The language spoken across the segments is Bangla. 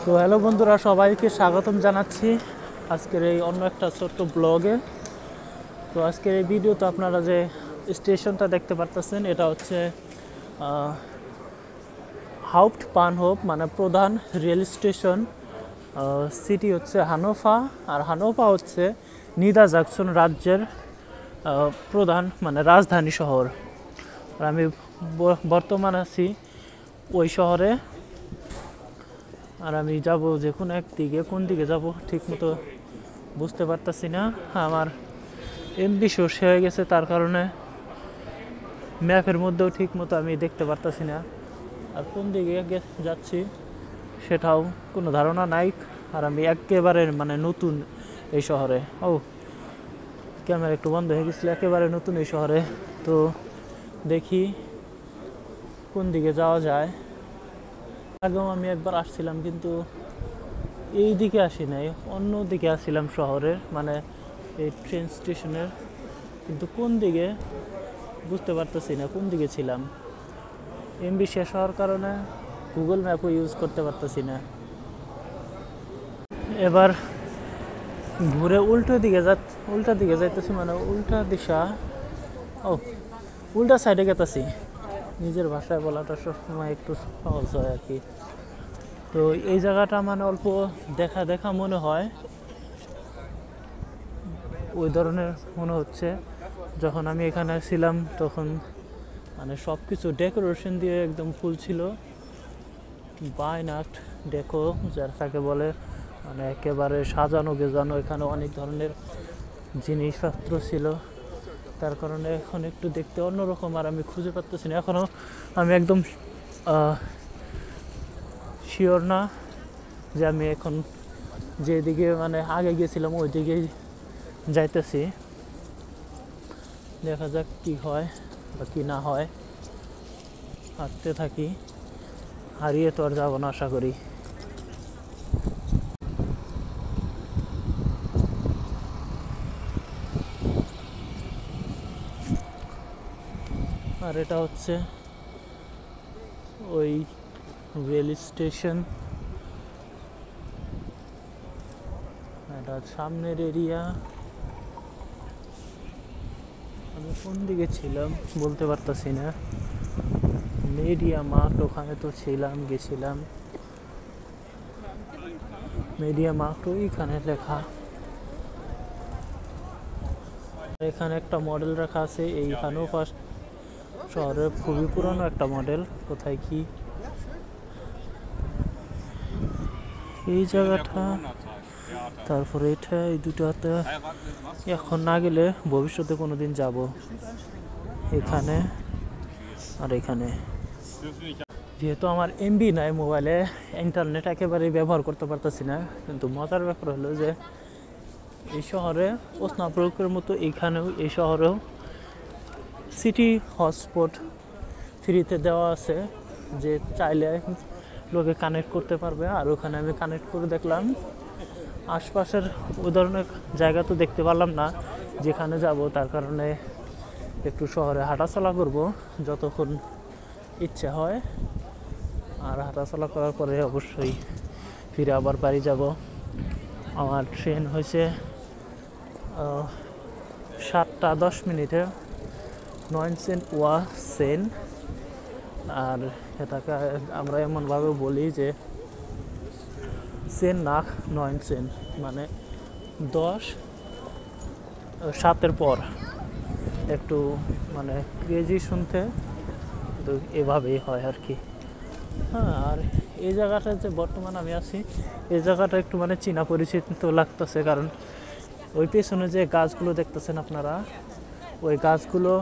তো হ্যালো বন্ধুরা, সবাইকে স্বাগতম জানাচ্ছি আজকের এই অন্য একটা ছোট্ট ব্লগে। তো আজকের এই ভিডিওতে আপনারা যে স্টেশনটা দেখতে পারতেছেন, এটা হচ্ছে হাউপ্টবাহনhof, মানে প্রধান রেল স্টেশন। সিটি হচ্ছে হানোফা, আর হানোফা হচ্ছে নিদারজাক্সন রাজ্যের প্রধান মানে রাজধানী শহর। আর আমি বর্তমানে আছি ওই শহরে। আর আমি যাব যে কোনো একদিকে, কোন দিকে যাব ঠিক মতো বুঝতে পারতাছি না। আমার এমবি শেষ হয়ে গেছে, তার কারণে ম্যাপের মধ্যেও ঠিক মতো আমি দেখতে পারতাছি না। আর কোন দিকে যাচ্ছি সেটাও কোনো ধারণা নাই। আর আমি একেবারে মানে নতুন এই শহরে। ক্যামেরা একটু বন্ধ হয়ে গেছিলো, একেবারে নতুন এই শহরে। তো দেখি কোন দিকে যাওয়া যায়। আগেও আমি একবার আসছিলাম, কিন্তু এই দিকে আসি নাই, অন্য দিকে আসছিলাম শহরের, মানে এই ট্রেন স্টেশনের। কিন্তু কোন দিকে বুঝতে পারতেছি না কোন দিকে ছিলাম। এমবি শেষ হওয়ার কারণে গুগল ম্যাপও ইউজ করতে পারতেছি না। এবার ঘুরে উল্টা দিকে যাইতেছি, মানে উল্টা দিশা, উল্টা সাইডে গেতেছি। নিজের ভাষায় বলাটা সবসময় একটু সহজ হয় আর কি। তো এই জায়গাটা মানে অল্প দেখা মনে হয়, ওই ধরনের মনে হচ্ছে। যখন আমি এখানে ছিলাম তখন মানে সব কিছু ডেকোরেশন দিয়ে একদম ফুল ছিল। বাইন আর্ট ডেকো যার তাকে বলে, মানে একেবারে সাজানো গেজানো। এখানে অনেক ধরনের জিনিসপত্র ছিল, তার কারণে এখন একটু দেখতে অন্যরকম। আর আমি খুঁজে পাচ্ছি না এখনও, আমি একদম শিওর না যে আমি এখন যেদিকে মানে আগে গেছিলাম ওই দিকেই যাইতেছি। দেখা যাক কি হয় বা কি না হয়। হাঁটতে থাকি, হারিয়ে তো আর যাবো না আশা করি। আর এটা হচ্ছে ওই রেল স্টেশন, এটা সামনের এরিয়া। আমি কোন দিকে ছিলাম বলতে পারতাছি না। মিডিয়া মার্ট, ওখানে তো গেছিলাম। মিডিয়া মার্ট ওইখানে লেখা। এখানে একটা মডেল রাখা আছে, এই হানোফা শহরের খুবই পুরনো একটা মডেল। কোথায় কি এই জায়গাটা, তারপরে এটা, এই দুটাতে এখন না গেলে ভবিষ্যতে কোনোদিন যাব। এখানে আর এখানে, যেহেতু আমার এমবি নাই মোবাইলে, ইন্টারনেট একেবারেই ব্যবহার করতে পারতেছি না। কিন্তু মজার ব্যাপার হলো যে এই শহরে ওসনাব্রুকের মতো এইখানেও, এই শহরেও সিটি হটস্পট ফ্রিতে দেওয়া আছে, যে চাইলে লোকে কানেক্ট করতে পারবে। আর ওখানে আমি কানেক্ট করে দেখলাম। আশপাশের ওই ধরনের জায়গা তো দেখতে পারলাম না যেখানে যাব, তার কারণে একটু শহরে হাঁটাচলা করব যতক্ষণ ইচ্ছা হয়। আর হাঁটাচলা করার পরে অবশ্যই ফিরে আবার বাড়ি যাব। আমার ট্রেন হয়েছে 7:10 9 সেন। আর এটাকে আমরা এমনভাবে বলি যে সেন নাক 9 সেন, মানে 10 7 পর। একটু মানে ক্রেজি শুনতে, তো এভাবেই হয় আর কি। হ্যাঁ, আর এই জায়গাটা যে বর্তমানে আমি আছি, এই জায়গাটা একটু মানে চীনা পরিচিত লাগতেছে, কারণ ওই পেছনে যে গাছগুলো দেখতেছেন আপনারা, ওই গাছগুলো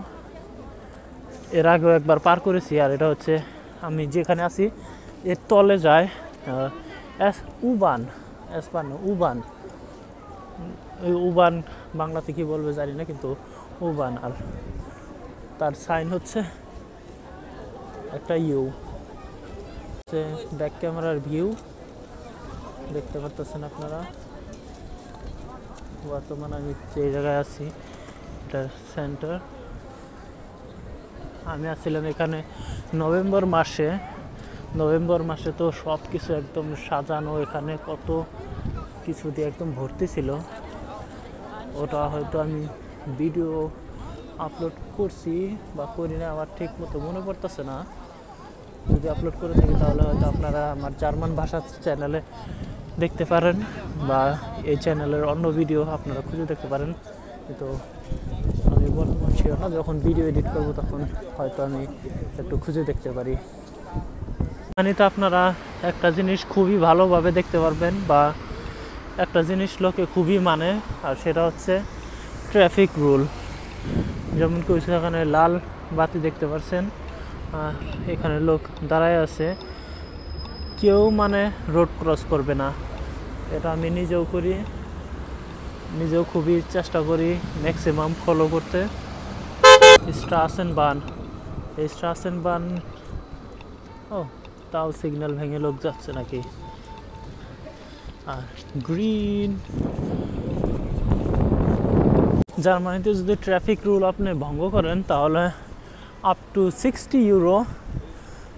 এর আগেও একবার পার করেছি। আর এটা হচ্ছে আমি যেখানে আছি এর তলে যায় উবান। ওই উবান বাংলাতে কি বলবে জানি না, কিন্তু উবান। আর তার সাইন হচ্ছে একটা ইউ। ব্যাক ক্যামেরার ভিউ দেখতে পারতেছেন আপনারা। বর্তমানে আমি যে জায়গায় আছি এটা সেন্টার। আমি আসছিলাম এখানে নভেম্বর মাসে, নভেম্বর মাসে তো সব কিছু একদম সাজানো, এখানে কত কিছু দিয়ে একদম ভর্তি ছিল। ওটা হয়তো আমি ভিডিও আপলোড করছি বা করি না, আমার ঠিক মতো মনে পড়তেছে না। যদি আপলোড করে থাকি তাহলে হয়তো আপনারা আমার জার্মান ভাষা চ্যানেলে দেখতে পারেন, বা এই চ্যানেলের অন্য ভিডিও আপনারা খুঁজে দেখতে পারেন। তো আমি বর্তমান শিওর না, যখন ভিডিও এডিট করব তখন হয়তো আমি একটু খুঁজে দেখতে পারি। মানে তো আপনারা একটা জিনিস খুবই ভালোভাবে দেখতে পারবেন, বা একটা জিনিস লোকে খুবই মানে, আর সেটা হচ্ছে ট্রাফিক রুল। যেমন কি এখানে লাল বাতি দেখতে পাচ্ছেন, এখানে লোক দাঁড়ায় আছে, কেউ মানে রোড ক্রস করবে না। এটা আমি নিজেও করি, নিজেও খুবই চেষ্টা করি ম্যাক্সিমাম ফলো করতে। স্ট্রাসেনবাহন, এই স্ট্রাসেনবাহন, ও তাও সিগন্যাল ভেঙে লোক যাচ্ছে নাকি। আর গ্রিন, জার্মানিতে যদি ট্রাফিক রুল আপনি ভঙ্গ করেন তাহলে আপ টু 60 ইউরো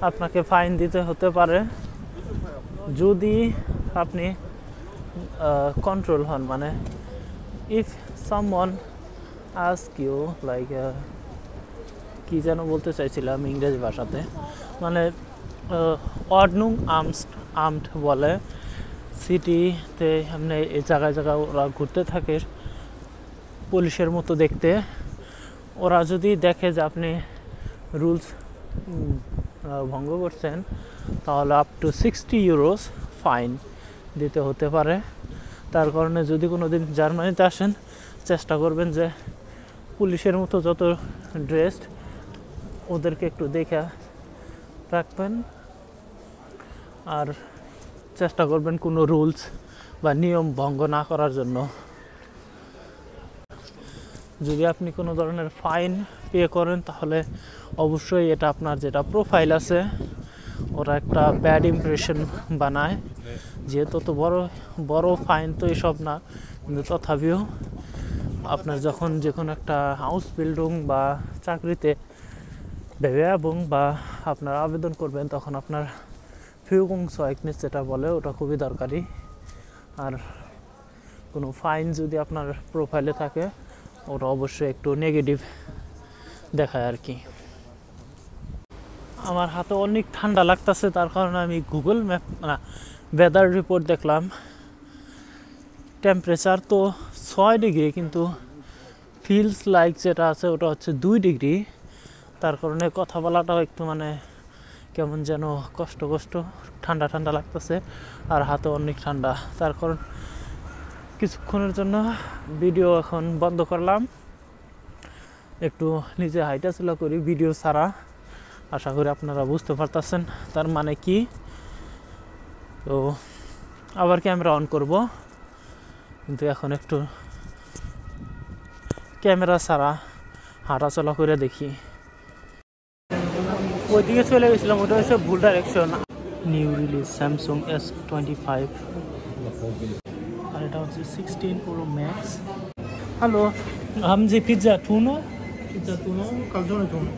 আপনাকে ফাইন দিতে হতে পারে, যদি আপনি কন্ট্রোল হন। মানে if someone ask you, like কি যেন বলতে চাইছিলাম ইংরেজি ভাষাতে, মানে অর্ডনুং আমড বলে, সিটিতে এমনি এই জায়গায় জায়গায় ওরা ঘুরতে থাকে পুলিশের মতো দেখতে। ওরা যদি দেখে যে আপনি রুলস ভঙ্গ করছেন তাহলে আপ টু 60 ইউরোস ফাইন দিতে হতে পারে। তার কারণে যদি কোনো দিন জার্মানিতে আসেন, চেষ্টা করবেন যে পুলিশের মতো যত ড্রেসড ওদেরকে একটু দেখে রাখবেন, আর চেষ্টা করবেন কোনো রুলস বা নিয়ম ভঙ্গ না করার জন্য। যদি আপনি কোনো ধরনের ফাইন পে করেন তাহলে অবশ্যই এটা আপনার যেটা প্রোফাইল আছে ওরা একটা ব্যাড ইমপ্রেশন বানায়। যেহেতু তো বড় ফাইন তো এসব না, কিন্তু তথাপিও আপনার যখন যে কোনো একটা হাউস বিল্ডিং বা চাকরিতে এবং বা আপনার আবেদন করবেন তখন আপনার ফিউগুংসয়েগনিস যেটা বলে ওটা খুবই দরকারি। আর কোনো ফাইন যদি আপনার প্রোফাইলে থাকে ওটা অবশ্যই একটু নেগেটিভ দেখায় আর কি। আমার হাতে অনেক ঠান্ডা লাগতেছে, তার কারণে আমি গুগল ম্যাপ না ওয়েদার রিপোর্ট দেখলাম। টেম্পারেচার তো 6 ডিগ্রি, কিন্তু ফিলস লাইক যেটা আছে ওটা হচ্ছে 2 ডিগ্রি। তার কারণে কথা বলাটাও একটু মানে কেমন যেন কষ্ট ঠান্ডা ঠান্ডা লাগতেছে, আর হাতে অনেক ঠান্ডা। তার কারণ কিছুক্ষণের জন্য ভিডিও এখন বন্ধ করলাম, একটু নিজে হাইটাচলা করি ভিডিও ছাড়া। আশা করি আপনারা বুঝতে পারতেছেন তার মানে কি। তো আবার ক্যামেরা অন করব, কিন্তু এখন একটু ক্যামেরা ছাড়া হাঁটাচলা করে দেখি। ওইদিকে চলে গেছিলাম, ওটা হচ্ছে ভুল direction. New release Samsung S25, আর এটা হচ্ছে 16 Pro Max। হ্যালো, हम जी pizza टूनो Pizza tuno, calzone tuno.